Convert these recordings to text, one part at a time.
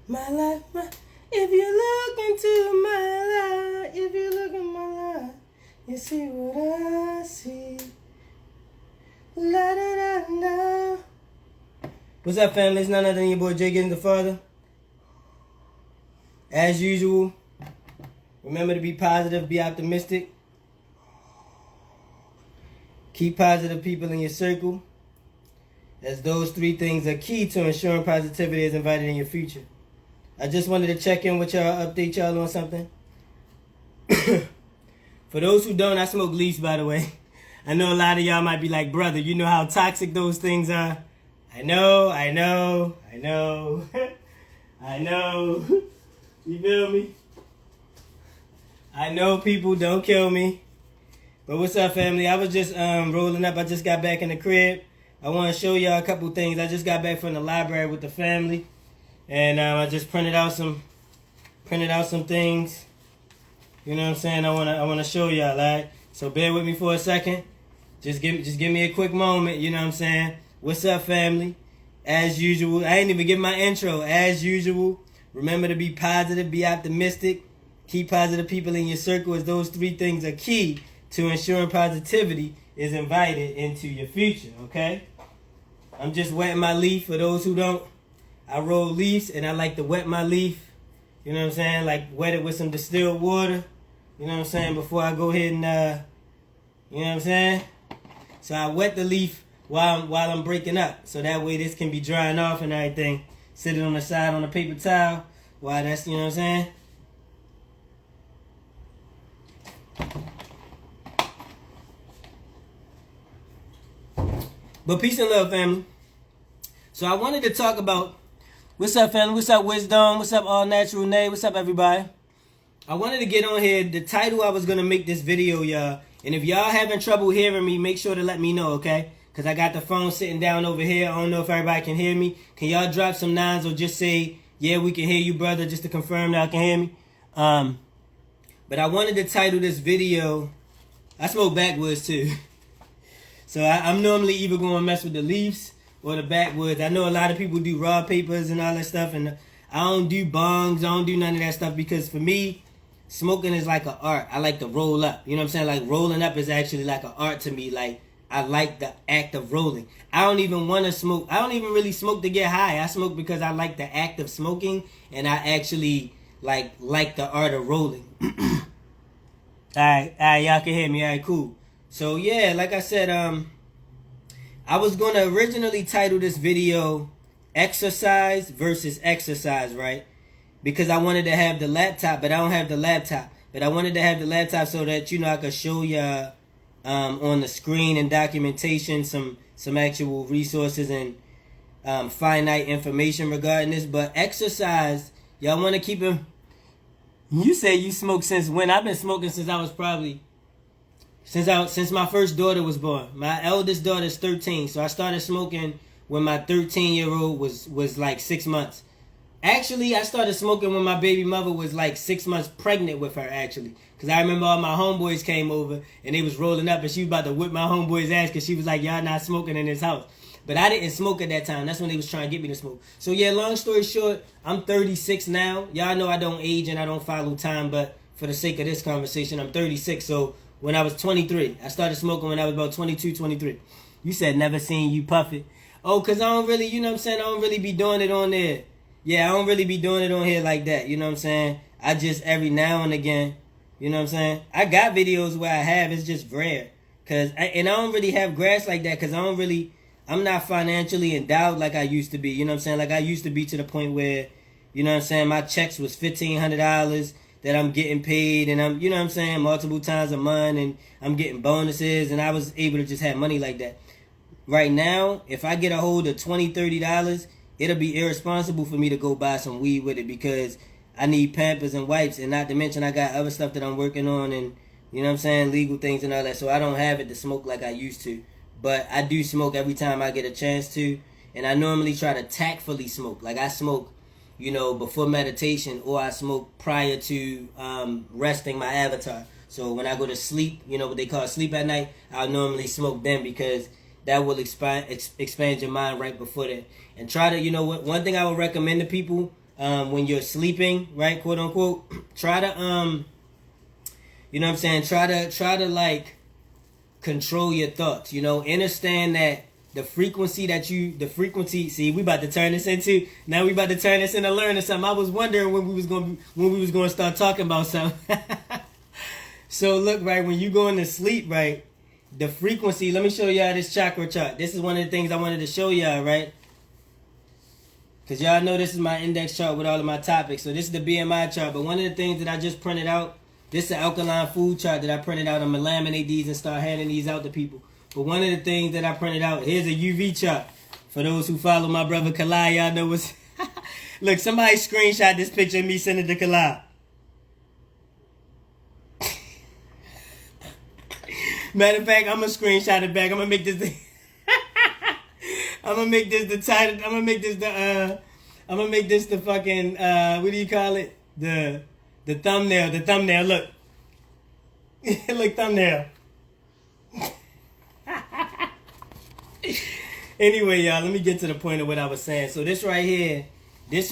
My life, if you look into my life, if you look in my life, you see what I see. La da da da. What's up, family? It's none other than your boy Jay Getting the Father. As usual, remember to be positive, be optimistic. Keep positive people in your circle, as those three things are key to ensuring positivity is invited in your future. I just wanted to check in with y'all, update y'all on something. For those who don't, I smoke leaves, by the way. I know a lot of y'all might be like, brother, you know how toxic those things are? I know. I know. You feel me? I know, people, don't kill me. But what's up, family? I was just rolling up. I just got back in the crib. I want to show y'all a couple things. I just got back from the library with the family. And I just printed out some things. You know what I'm saying? I wanna show y'all, alright? So bear with me for a second. Just give me a quick moment, you know what I'm saying? What's up, family? As usual, I ain't even give my intro. As usual, remember to be positive, be optimistic, keep positive people in your circle, as those three things are key to ensuring positivity is invited into your future, okay? I'm just wetting my leaf. For those who don't, I roll leaves and I like to wet my leaf. You know what I'm saying? Like wet it with some distilled water. You know what I'm saying? Before I go ahead and, you know what I'm saying? So I wet the leaf while I'm breaking up. So that way this can be drying off and everything. Sit it on the side on a paper towel while that's, you know what I'm saying? But peace and love, family. So I wanted to talk about, what's up, family? What's up, Wisdom? What's up, All Natural Nay? What's up, everybody? I wanted to get on here. The title I was going to make this video, y'all. And if y'all having trouble hearing me, make sure to let me know, okay? Because I got the phone sitting down over here. I don't know if everybody can hear me. Can y'all drop some nines or just say, yeah, we can hear you, brother, just to confirm that I can hear me? But I wanted to title this video, I smoke backwoods too. So I'm normally either going to mess with the leaves or the backwoods. I know a lot of people do raw papers and all that stuff. And I don't do bongs. I don't do none of that stuff because for me, smoking is like an art. I like to roll up. You know what I'm saying? Like rolling up is actually like an art to me. Like I like the act of rolling. I don't even want to smoke. I don't even really smoke to get high. I smoke because I like the act of smoking and I actually like the art of rolling. Alright, y'all can hear me. Alright, cool. So yeah, like I said, I was gonna originally title this video Exercise versus Exercise, right? Because I wanted to have the laptop, but I don't have the laptop. But I wanted to have the laptop so that, you know, I could show y'all on the screen and documentation some actual resources and finite information regarding this. But exercise, y'all want to keep it. You say you smoke since when? I've been smoking since I was probably since my first daughter was born. My eldest daughter is 13, so I started smoking when my 13-year-old was like 6 months. Actually, I started smoking when my baby mother was like 6 months pregnant with her, actually. Because I remember all my homeboys came over and they was rolling up and she was about to whip my homeboy's ass because she was like, y'all not smoking in this house. But I didn't smoke at that time. That's when they was trying to get me to smoke. So yeah, long story short, I'm 36 now. Y'all know I don't age and I don't follow time, but for the sake of this conversation, I'm 36. So when I was 23, I started smoking when I was about 22, 23. You said never seen you puff it. Oh, because I don't really, you know what I'm saying? I don't really be doing it on there. Yeah, I don't really be doing it on here like that. You know what I'm saying? I just every now and again, you know what I'm saying? I got videos where I have. It's just rare. And I don't really have grass like that because I'm not financially endowed like I used to be. You know what I'm saying? Like I used to be to the point where, you know what I'm saying, my checks was $1,500 that I'm getting paid and I'm, you know what I'm saying, multiple times a month and I'm getting bonuses and I was able to just have money like that. Right now, if I get a hold of $20, $30, it'll be irresponsible for me to go buy some weed with it because I need Pampers and wipes and not to mention I got other stuff that I'm working on and, you know what I'm saying, legal things and all that. So I don't have it to smoke like I used to. But I do smoke every time I get a chance to. And I normally try to tactfully smoke. Like I smoke, you know, before meditation or I smoke prior to resting my avatar. So when I go to sleep, you know what they call sleep at night, I'll normally smoke then because that will expand your mind right before that. And try to, you know what, one thing I would recommend to people, when you're sleeping, right, quote unquote, try to you know what I'm saying, try to like control your thoughts. You know, understand that the frequency, see, we about to turn this into learning something. I was wondering when we was gonna start talking about something. So look, right, when you go into sleep, right, the frequency, let me show y'all this chakra chart. This is one of the things I wanted to show y'all, right? Because y'all know this is my index chart with all of my topics. So this is the BMI chart. But one of the things that I just printed out, this is the alkaline food chart that I printed out. I'm going to laminate these and start handing these out to people. But one of the things that I printed out, here's a UV chart. For those who follow my brother Kalai, y'all know what's... Look, somebody screenshot this picture of me sending it to Kalai. Matter of fact, I'm going to screenshot it back. I'm going to make this... I'm gonna make this the title. I'm gonna make this the fucking what do you call it? The thumbnail. The thumbnail. Look. Look, thumbnail. Anyway, y'all, let me get to the point of what I was saying. So this right here is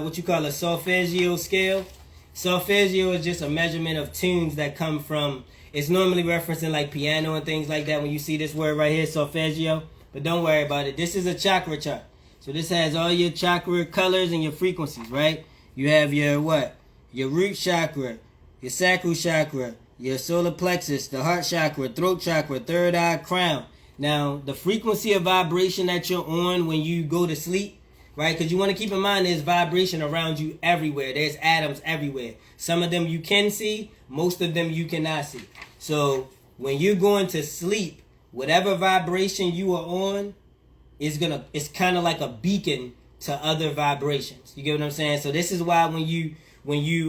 what you call a solfeggio scale. Solfeggio is just a measurement of tunes that come from. It's normally referencing like piano and things like that. When you see this word right here, solfeggio. But don't worry about it. This is a chakra chart. So this has all your chakra colors and your frequencies, right? You have your what? Your root chakra, your sacral chakra, your solar plexus, the heart chakra, throat chakra, third eye, crown. Now, the frequency of vibration that you're on when you go to sleep, right? Because you want to keep in mind there's vibration around you everywhere. There's atoms everywhere. Some of them you can see, most of them you cannot see. So when you're going to sleep, whatever vibration you are on it's kind of like a beacon to other vibrations. You get what I'm saying? So this is why when you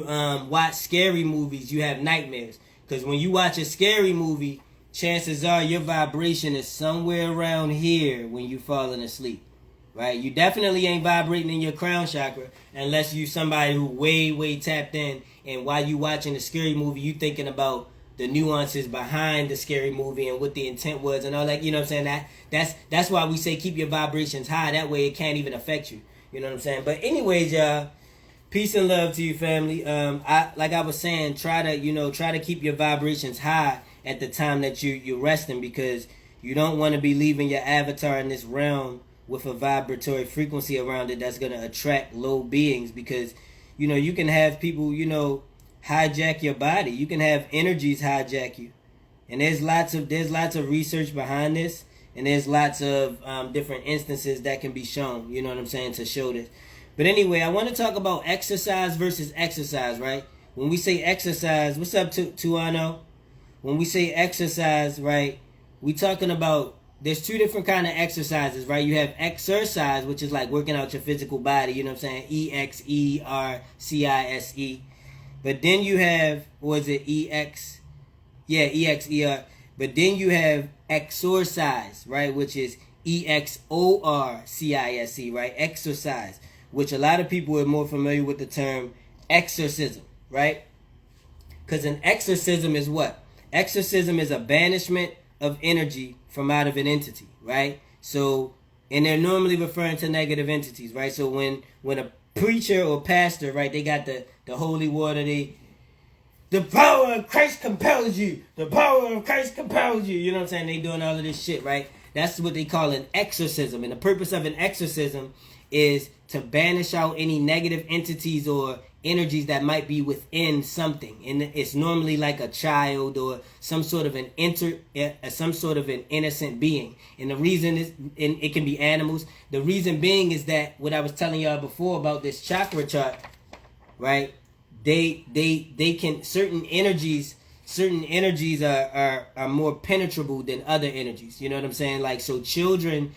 watch scary movies, you have nightmares. Because when you watch a scary movie, chances are your vibration is somewhere around here when you falling asleep. Right? You definitely ain't vibrating in your crown chakra unless you somebody who way tapped in, and while you watching a scary movie, you thinking about the nuances behind the scary movie and what the intent was and all that. You know what I'm saying? That's why we say keep your vibrations high. That way it can't even affect you. You know what I'm saying? But anyways, y'all, peace and love to you, family. Like I was saying, try to keep your vibrations high at the time that you're resting, because you don't want to be leaving your avatar in this realm with a vibratory frequency around it that's going to attract low beings, because you can have people hijack your body. You can have energies hijack you, and there's lots of research behind this, and there's lots of different instances that can be shown. You know what I'm saying, to show this. But anyway, I want to talk about exercise versus exercise, right? When we say exercise, what's up, Tuano? When we say exercise, right, we talking about there's two different kind of exercises, right? You have exercise, which is like working out your physical body. You know what I'm saying? EXERCISE. But then you have, or is it EX? Yeah, EXER. But then you have exorcise, right? Which is EXORCISE, right? Exercise, which a lot of people are more familiar with the term exorcism, right? Because an exorcism is what? Exorcism is a banishment of energy from out of an entity, right? So, and they're normally referring to negative entities, right? So when a preacher or pastor, right, they got the holy water, the power of Christ compels you. The power of Christ compels you. You know what I'm saying? They doing all of this shit, right? That's what they call an exorcism. And the purpose of an exorcism is to banish out any negative entities or energies that might be within something. And it's normally like a child or some sort of an innocent being. And the reason is, and it can be animals. The reason being is that what I was telling y'all before about this chakra chart, right? They can, certain energies are more penetrable than other energies. You know what I'm saying? Like, so children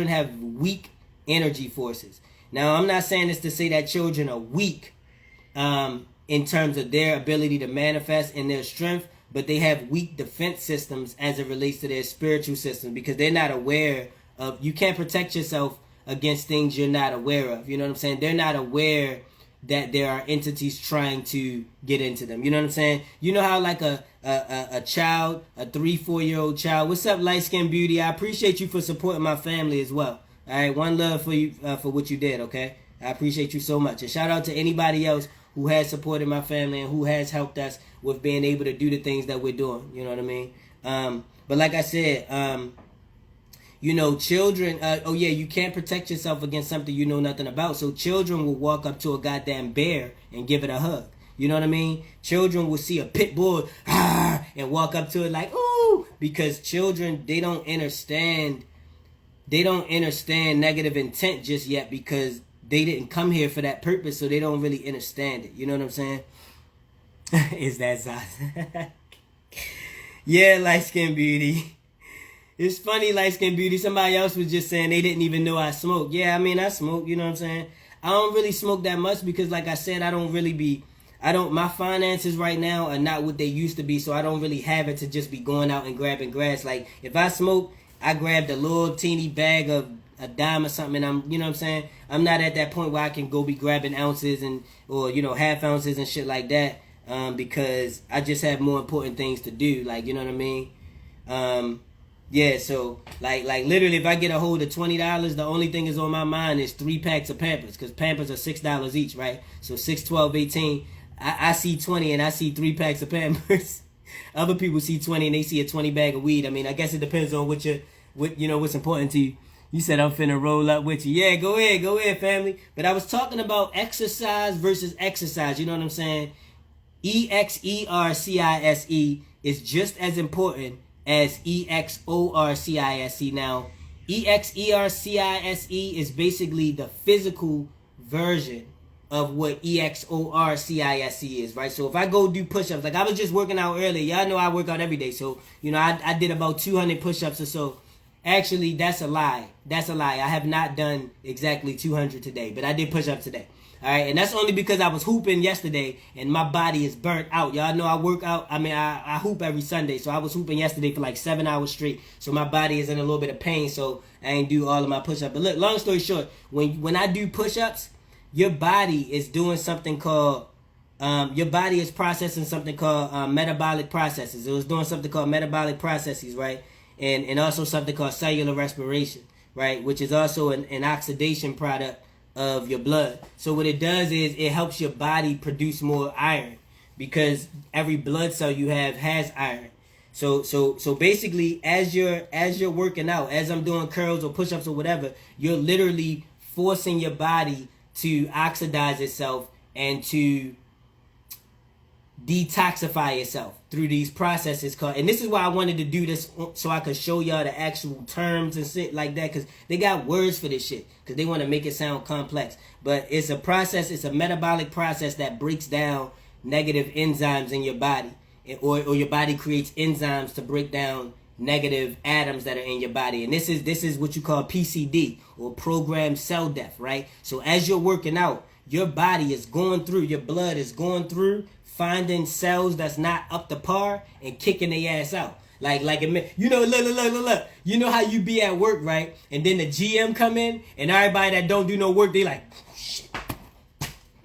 have weak energy forces. Now, I'm not saying this to say that children are weak in terms of their ability to manifest and their strength, but they have weak defense systems as it relates to their spiritual system, because they're not aware of, you can't protect yourself against things you're not aware of. You know what I'm saying? They're not aware that there are entities trying to get into them. You know what I'm saying? You know how like a child, a 3-4-year-old child, what's up, light skinned beauty? I appreciate you for supporting my family as well. All right, one love for you for what you did, okay? I appreciate you so much. And shout out to anybody else who has supported my family and who has helped us with being able to do the things that we're doing. You know what I mean? But like I said, you know, children, oh yeah, you can't protect yourself against something you know nothing about. So children will walk up to a goddamn bear and give it a hug. You know what I mean? Children will see a pit bull and walk up to it like, ooh, because children, they don't understand negative intent just yet because they didn't come here for that purpose, so they don't really understand it. You know what I'm saying? Is that sauce? Yeah, light skin beauty. It's funny, light skin beauty. Somebody else was just saying they didn't even know I smoke. Yeah, I mean, I smoke, you know what I'm saying? I don't really smoke that much because, like I said, my finances right now are not what they used to be, so I don't really have it to just be going out and grabbing grass. Like, if I smoke, I grabbed a little teeny bag of a dime or something, and you know what I'm saying? I'm not at that point where I can go be grabbing ounces or, you know, half ounces and shit like that, because I just have more important things to do, like, you know what I mean? Yeah, so, like literally, if I get a hold of $20, the only thing is on my mind is 3 packs of Pampers, because Pampers are $6 each, right? So 6, 12, 18. I see 20 and I see 3 packs of Pampers. Other people see 20 and they see a 20 bag of weed. I mean, I guess it depends on what's important to you. You said I'm finna roll up with you. Yeah, go ahead, family. But I was talking about exercise versus exercise. You know what I'm saying? EXERCISE is just as important as EXORCISE. Now, EXERCISE is basically the physical version of what EXORCISE is, right? So if I go do push-ups, like I was just working out earlier. Y'all know I work out every day. So, you know, I did about 200 push-ups or so. Actually, that's a lie. I have not done exactly 200 today, but I did push-ups today. All right, and that's only because I was hooping yesterday and my body is burnt out. Y'all know I work out. I mean, I hoop every Sunday, so I was hooping yesterday for like 7 hours straight. So my body is in a little bit of pain, so I ain't do all of my push-ups. But look, long story short, when I do push-ups, your body is doing something called, your body is processing something called metabolic processes. It was doing something called metabolic processes, right? And also something called cellular respiration, right? Which is also an oxidation product of your blood. So what it does is it helps your body produce more iron because every blood cell you have has iron. So basically, as you're working out, as I'm doing curls or push-ups or whatever, you're literally forcing your body to oxidize itself and to detoxify itself through these processes called, and this is why I wanted to do this so I could show y'all the actual terms and shit like that, because they got words for this shit because they want to make it sound complex, but it's a process, it's a metabolic process that breaks down negative enzymes in your body, or your body creates enzymes to break down negative atoms that are in your body. And this is what you call PCD, or programmed cell death, right? So as you're working out, your body is going through, your blood is going through, finding cells that's not up to par and kicking their ass out. Like you know, look. You know how you be at work, right? And then the GM come in and everybody that don't do no work, they like, shit.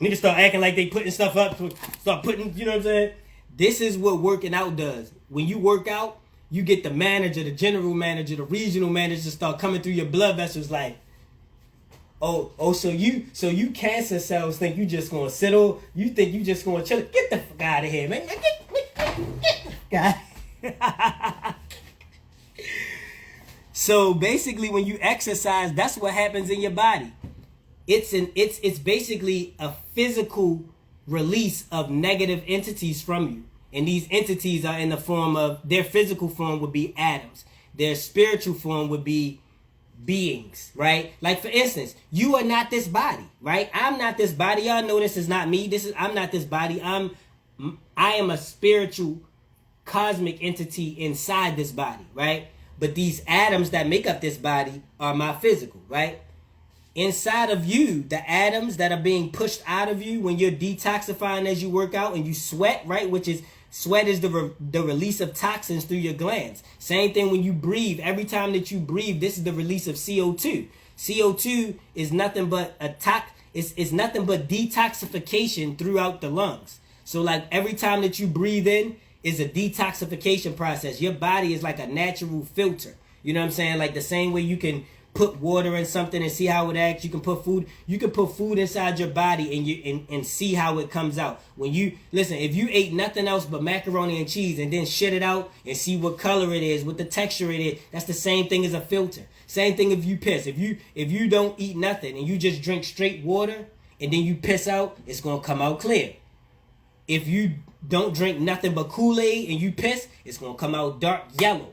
Niggas start acting like they putting stuff up, start putting, you know what I'm saying? This is what working out does. When you work out, you get the manager, the general manager, the regional manager start coming through your blood vessels like, so you cancer cells think you just gonna settle, you think you just gonna chill. Get the fuck out of here, man. Get the fuck out. So basically when you exercise, that's what happens in your body. It's basically a physical release of negative entities from you. And these entities are in the form of, their physical form would be atoms. Their spiritual form would be beings, right? Like for instance, you are not this body, right? I'm not this body. Y'all know this is not me. I'm not this body. I am a spiritual cosmic entity inside this body, right? But these atoms that make up this body are my physical, right? Inside of you, the atoms that are being pushed out of you when you're detoxifying as you work out and you sweat, right? Which is, sweat is the release of toxins through your glands. Same thing when you breathe. Every time that you breathe, this is the release of CO2. CO2 is nothing but it's nothing but detoxification throughout the lungs. So like every time that you breathe in is a detoxification process. Your body is like a natural filter. You know what I'm saying? Like the same way you can put water in something and see how it acts. You can put food. You can put food inside your body and see how it comes out. When you listen, if you ate nothing else but macaroni and cheese and then shit it out and see what color it is, what the texture it is, that's the same thing as a filter. Same thing if you piss. If you don't eat nothing and you just drink straight water and then you piss out, it's gonna come out clear. If you don't drink nothing but Kool-Aid and you piss, it's gonna come out dark yellow.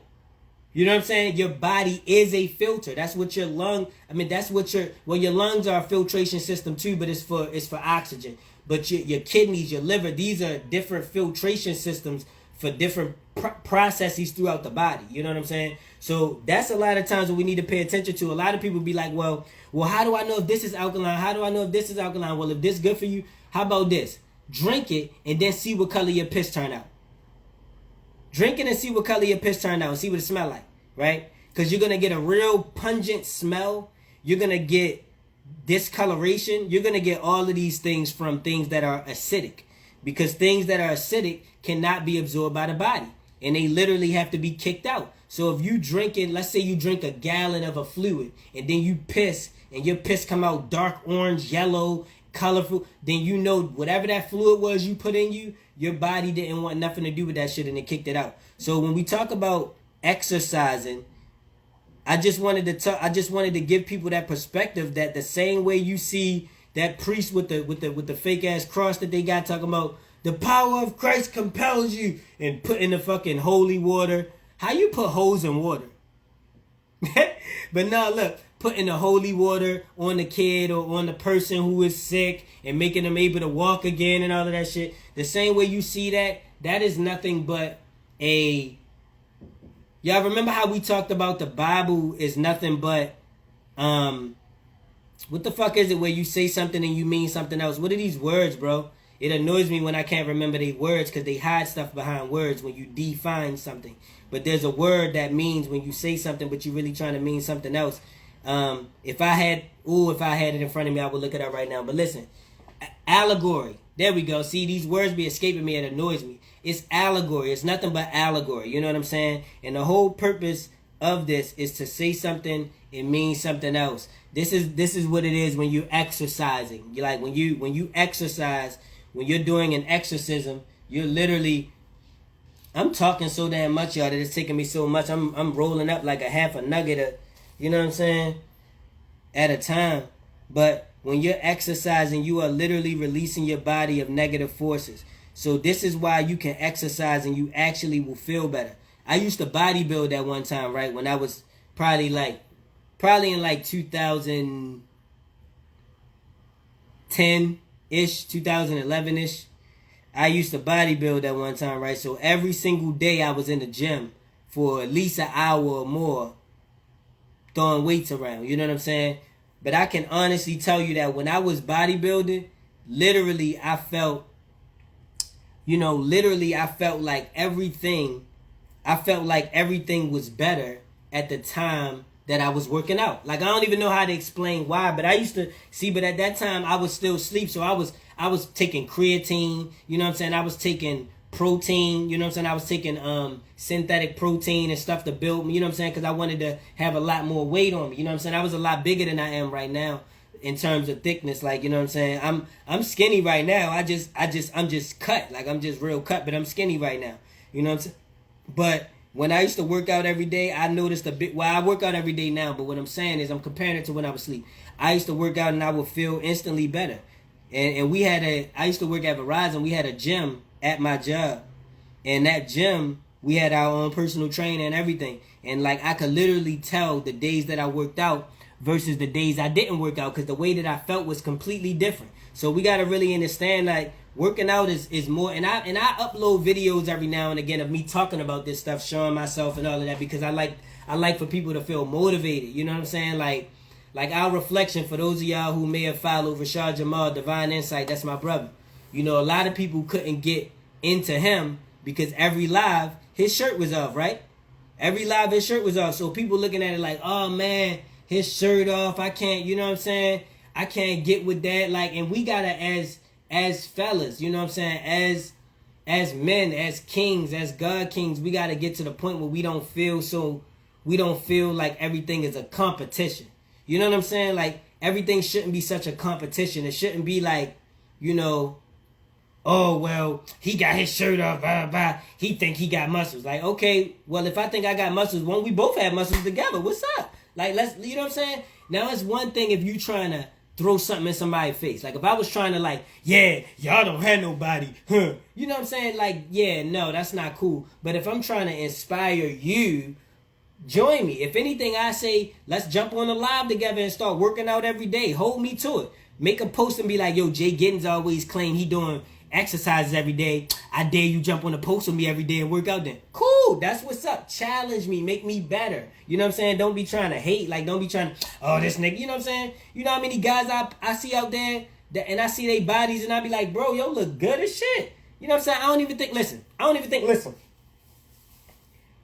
You know what I'm saying? Your body is a filter. That's what your your lungs are a filtration system too, but it's for oxygen. But your kidneys, your liver, these are different filtration systems for different processes throughout the body. You know what I'm saying? So that's a lot of times what we need to pay attention to. A lot of people be like, well, how do I know if this is alkaline? How do I know if this is alkaline? Well, if this is good for you, how about this? Drink it and then see what color your piss turn out. Drink it and see what color your piss turn out and see what it smell like, right? Because you're going to get a real pungent smell. You're going to get discoloration. You're going to get all of these things from things that are acidic. Because things that are acidic cannot be absorbed by the body. And they literally have to be kicked out. So if you drink it, let's say you drink a gallon of a fluid and then you piss and your piss come out dark orange, yellow, colorful, then you know whatever that fluid was you put in you, your body didn't want nothing to do with that shit and it kicked it out. So when we talk about exercising, I just wanted to give people that perspective that the same way you see that priest with the fake ass cross that they got talking about the power of Christ compels you and put in the fucking holy water. How you put holes in water? But now look, putting the holy water on the kid or on the person who is sick and making them able to walk again and all of that shit. The same way you see that is nothing but y'all remember how we talked about the Bible is nothing but, what the fuck is it where you say something and you mean something else? What are these words, bro? It annoys me when I can't remember the words because they hide stuff behind words when you define something. But there's a word that means when you say something but you're really trying to mean something else. If I had it in front of me, I would look it up right now. But listen, allegory. There we go. See, these words be escaping me. It annoys me. It's allegory. It's nothing but allegory. You know what I'm saying? And the whole purpose of this is to say something and mean something else. This is what it is when you're exercising. You like when you exercise, when you're doing an exorcism, you're literally. I'm talking so damn much, y'all, that it's taking me so much. I'm rolling up like a half a nugget, you know what I'm saying, at a time. But when you're exercising, you are literally releasing your body of negative forces. So this is why you can exercise and you actually will feel better. I used to bodybuild at one time, right? When I was probably in like 2010-ish, 2011-ish. I used to bodybuild at one time, right? So every single day I was in the gym for at least an hour or more throwing weights around. You know what I'm saying? But I can honestly tell you that when I was bodybuilding, literally I felt like everything was better at the time that I was working out. Like, I don't even know how to explain why, but I used to see, but at that time I was still asleep. So I was taking creatine, you know what I'm saying? I was taking protein, you know what I'm saying? I was taking synthetic protein and stuff to build me, you know what I'm saying? Because I wanted to have a lot more weight on me, you know what I'm saying? I was a lot bigger than I am right now in terms of thickness, like, you know what I'm saying? I'm skinny right now. I'm just cut, like I'm just real cut, but I'm skinny right now, you know what I'm saying? But when I used to work out every day, I noticed a bit. Well, I work out every day now, but what I'm saying is I'm comparing it to when I was asleep. I used to work out and I would feel instantly better. And I used to work at Verizon. We had a gym at my job. And that gym, we had our own personal trainer and everything. And like I could literally tell the days that I worked out versus the days I didn't work out because the way that I felt was completely different. So we got to really understand like working out is more, and I upload videos every now and again of me talking about this stuff, showing myself and all of that because I like for people to feel motivated. You know what I'm saying? Like our reflection, for those of y'all who may have followed Rashad Jamal, Divine Insight, that's my brother. You know, a lot of people couldn't get into him because every live his shirt was off, right? Every live his shirt was off. So people looking at it like, oh man, his shirt off. I can't, you know what I'm saying? I can't get with that. Like, and we gotta as fellas, you know what I'm saying? As men, as kings, as God kings, we got to get to the point where we don't feel like everything is a competition. You know what I'm saying? Like, everything shouldn't be such a competition. It shouldn't be like, you know, oh, well, he got his shirt off, blah, blah. He think he got muscles. Like, okay, well, if I think I got muscles, won't we both have muscles together? What's up? Like, let's, you know what I'm saying? Now, it's one thing if you trying to throw something in somebody's face. Like, if I was trying to, like, yeah, y'all don't have nobody, huh? You know what I'm saying? Like, yeah, no, that's not cool. But if I'm trying to inspire you, join me. If anything, I say, let's jump on a live together and start working out every day. Hold me to it. Make a post and be like, yo, Jay Giddens always claim he doing exercises every day. I dare you jump on a post with me every day and work out then. Cool. That's what's up. Challenge me. Make me better. You know what I'm saying? Don't be trying to hate. Like, don't be trying to, oh, this nigga. You know what I'm saying? You know how many guys I see out there and I see their bodies and I be like, bro, yo, look good as shit. You know what I'm saying? I don't even think, listen.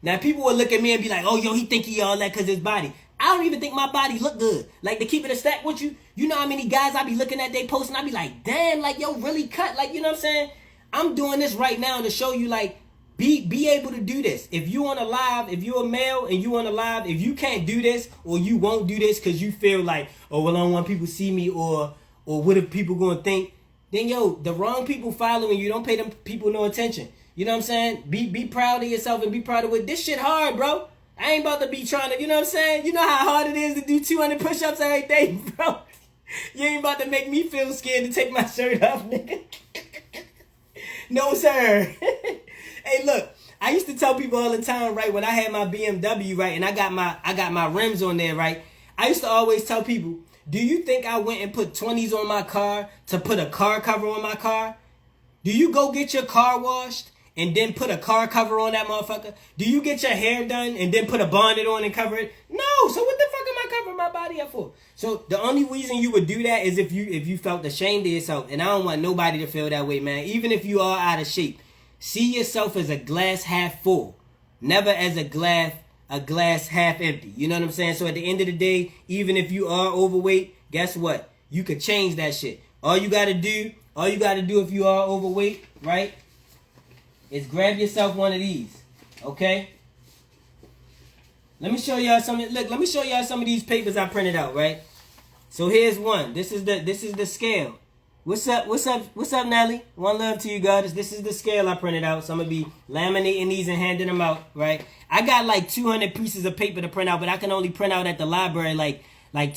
Now, people will look at me and be like, oh, yo, he think he all that because his body. I don't even think my body look good. Like, to keep it a stack with you, you know how many guys I be looking at they post and I be like, damn, like, yo, really cut. Like, you know what I'm saying? I'm doing this right now to show you, like, be able to do this. If you on a live, if you're a male and you on a live, if you can't do this or you won't do this because you feel like, oh, well, I don't want people to see me or what if people going to think, then, yo, the wrong people following you, don't pay them people no attention. You know what I'm saying? Be proud of yourself and be proud of what. This shit hard, bro. I ain't about to be trying to, you know what I'm saying? You know how hard it is to do 200 push-ups every day, bro? You ain't about to make me feel scared to take my shirt off, nigga. No, sir. Hey, look, I used to tell people all the time, right, when I had my BMW, right, and I got my rims on there, right, I used to always tell people, do you think I went and put 20s on my car to put a car cover on my car? Do you go get your car washed and then put a car cover on that motherfucker? Do you get your hair done and then put a bonnet on and cover it? No. So what the fuck am I covering my body up for? So the only reason you would do that is if you felt ashamed of yourself. And I don't want nobody to feel that way, man. Even if you are out of shape, see yourself as a glass half full, never as a glass half empty. You know what I'm saying? So at the end of the day, even if you are overweight, guess what? You could change that shit. All you gotta do if you are overweight, right, is grab yourself one of these, okay? Let me show y'all some. Look, let me show y'all some of these papers I printed out, right? So here's one. This is the scale. What's up, Nelly? One love to you guys. This is the scale I printed out. So I'm gonna be laminating these and handing them out, right? I got like 200 pieces of paper to print out, but I can only print out at the library like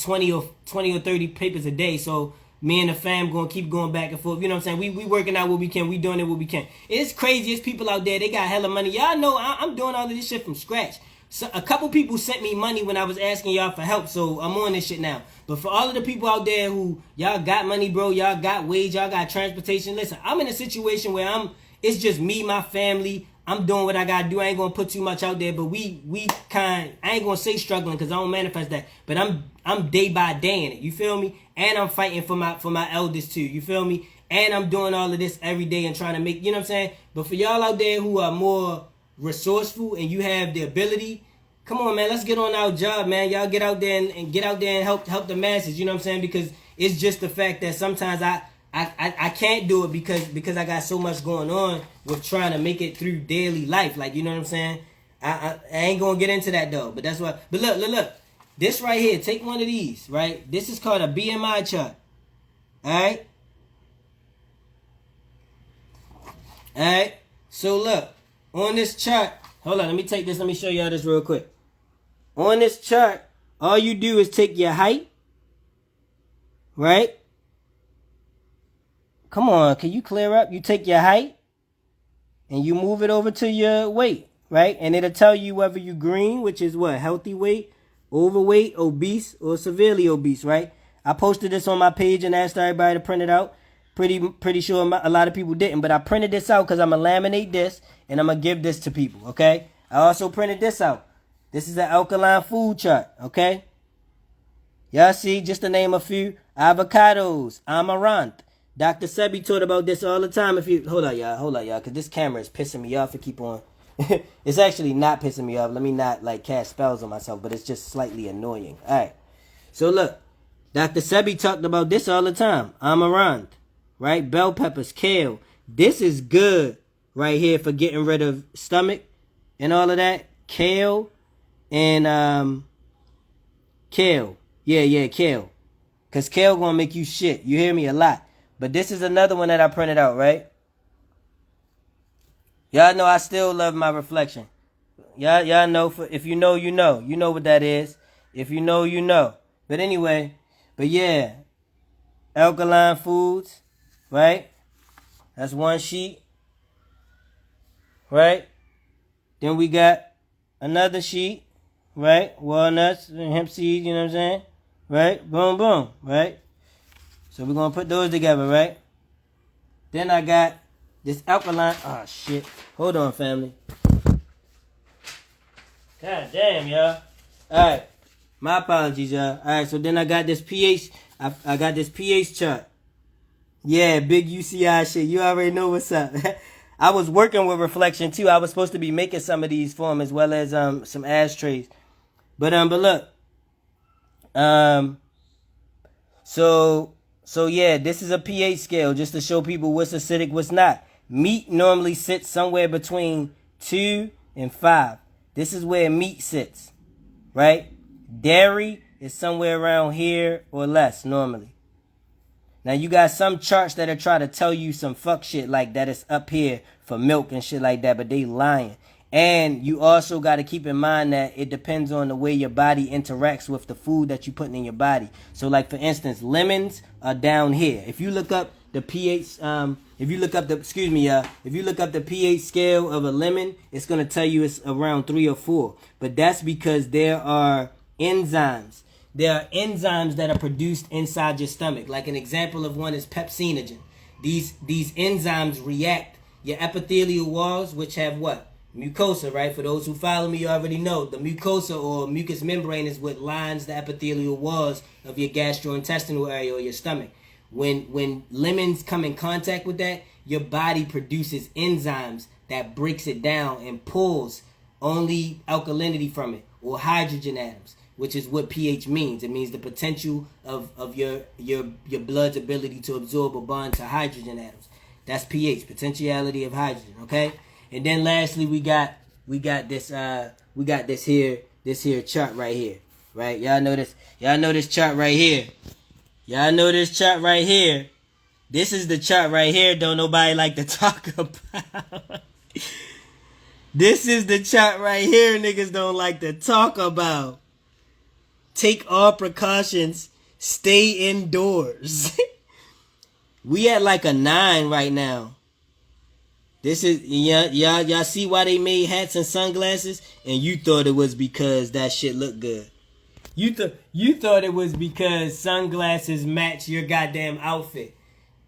20 or 30 papers a day. So me and the fam gonna keep going back and forth. You know what I'm saying? We working out what we can. We doing it what we can. It's crazy. It's people out there. They got hella money. Y'all know I'm doing all of this shit from scratch. So a couple people sent me money when I was asking y'all for help. So I'm on this shit now. But for all of the people out there who y'all got money, bro, y'all got wage, y'all got transportation. Listen, I'm in a situation where it's just me, my family. I'm doing what I gotta do. I ain't gonna put too much out there, but I ain't gonna say struggling because I don't manifest that. But I'm day by day in it. You feel me? And I'm fighting for my eldest too. You feel me? And I'm doing all of this every day and trying to make, you know what I'm saying? But for y'all out there who are more resourceful and you have the ability, come on, man, let's get on our job, man. Y'all get out there and get out there and help the masses. You know what I'm saying? Because it's just the fact that sometimes I can't do it because I got so much going on with trying to make it through daily life. Like, you know what I'm saying? I ain't gonna get into that though. But that's what. But look. This right here, take one of these, right? This is called a BMI chart. Alright? Alright? So look, on this chart, hold on, let me take this, let me show y'all this real quick. On this chart, all you do is take your height, right? Come on, can you clear up? You take your height, and you move it over to your weight, right? And it'll tell you whether you green, which is what? Healthy weight, overweight, obese, or severely obese, right? I posted this on my page and asked everybody to print it out. Pretty sure a lot of people didn't, but I printed this out because I'm going to laminate this and I'm going to give this to people, okay? I also printed this out. This is an alkaline food chart, okay? Y'all see, just to name a few, avocados, amaranth. Dr. Sebi taught about this all the time. Hold on, y'all, because this camera is pissing me off to keep on. It's actually not pissing me off. Let me not cast spells on myself, but it's just slightly annoying. All right. So look, Dr. Sebi talked about this all the time. Amaranth, right? Bell peppers, kale. This is good right here for getting rid of stomach and all of that. Kale and kale. Yeah, kale. Because kale gonna make you shit. You hear me a lot. But this is another one that I printed out, right? Y'all know I still love my reflection. Y'all know, if you know, you know. You know what that is. If you know, you know. But anyway, but yeah. Alkaline foods, right? That's one sheet, right? Then we got another sheet, right? Walnuts and hemp seeds, you know what I'm saying? Right? Boom, boom, right? So we're going to put those together, right? Then I got this alkaline. Oh, shit. Hold on, family. God damn, y'all. All right. My apologies, y'all. All right, so then I got this pH. I got this pH chart. Yeah, big UCI shit. You already know what's up. I was working with reflection too. I was supposed to be making some of these for them as well as some ashtrays. But look. So yeah, this is a pH scale just to show people what's acidic, what's not. Meat normally sits somewhere between 2 and 5. This is where meat sits, right? Dairy is somewhere around here or less normally. Now you got some charts that are trying to tell you some fuck shit like that it's up here for milk and shit like that, but they lying. And you also got to keep in mind that it depends on the way your body interacts with the food that you're putting in your body. So like for instance, lemons are down here. If you look up the pH, if you look up the pH scale of a lemon, it's going to tell you it's around 3 or 4. But that's because there are enzymes. There are enzymes that are produced inside your stomach. Like an example of one is pepsinogen. These enzymes react your epithelial walls, which have what? Mucosa, right? For those who follow me, you already know. The mucosa or mucous membrane is what lines the epithelial walls of your gastrointestinal area or your stomach. When lemons come in contact with that, your body produces enzymes that breaks it down and pulls only alkalinity from it or hydrogen atoms, which is what pH means. It means the potential of your blood's ability to absorb or bond to hydrogen atoms. That's pH, potentiality of hydrogen, okay? And then lastly we got this chart right here. Right? Y'all know this chart right here. Y'all know this chart right here. This is the chart right here don't nobody like to talk about. This is the chart right here niggas don't like to talk about. Take all precautions. Stay indoors. We at like a 9 right now. This is, y'all see why they made hats and sunglasses? And you thought it was because that shit looked good. You thought it was because sunglasses match your goddamn outfit.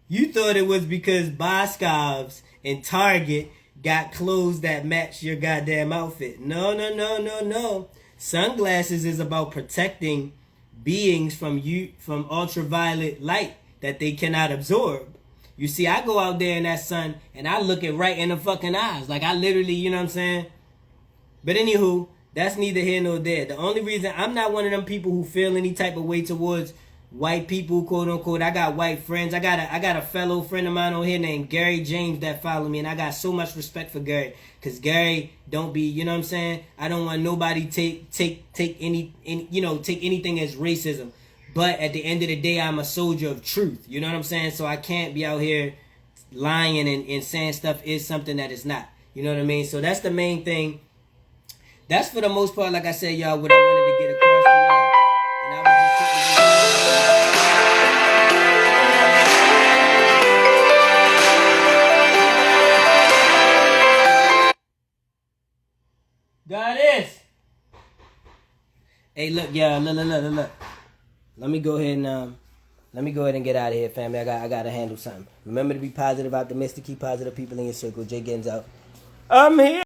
You thought it was because Boscov's and Target got clothes that match your goddamn outfit. No. Sunglasses is about protecting beings from ultraviolet light that they cannot absorb. You see, I go out there in that sun and I look it right in the fucking eyes. Like I literally, you know what I'm saying? But anywho, that's neither here nor there. The only reason I'm not one of them people who feel any type of way towards white people, quote unquote. I got white friends. I got a fellow friend of mine on here named Gary James that follow me, and I got so much respect for Gary. Cause Gary don't be, you know what I'm saying? I don't want nobody take anything as racism. But at the end of the day, I'm a soldier of truth. You know what I'm saying? So I can't be out here lying and saying stuff is something that it's not. You know what I mean? So that's the main thing. That's for the most part, like I said, y'all, what I wanted to get across to y'all. And I was just Goddess. Hey, look, y'all, look. Let me go ahead and get out of here, family. I gotta handle something. Remember to be positive, optimistic, keep positive people in your circle. Jay Gens out. I'm here.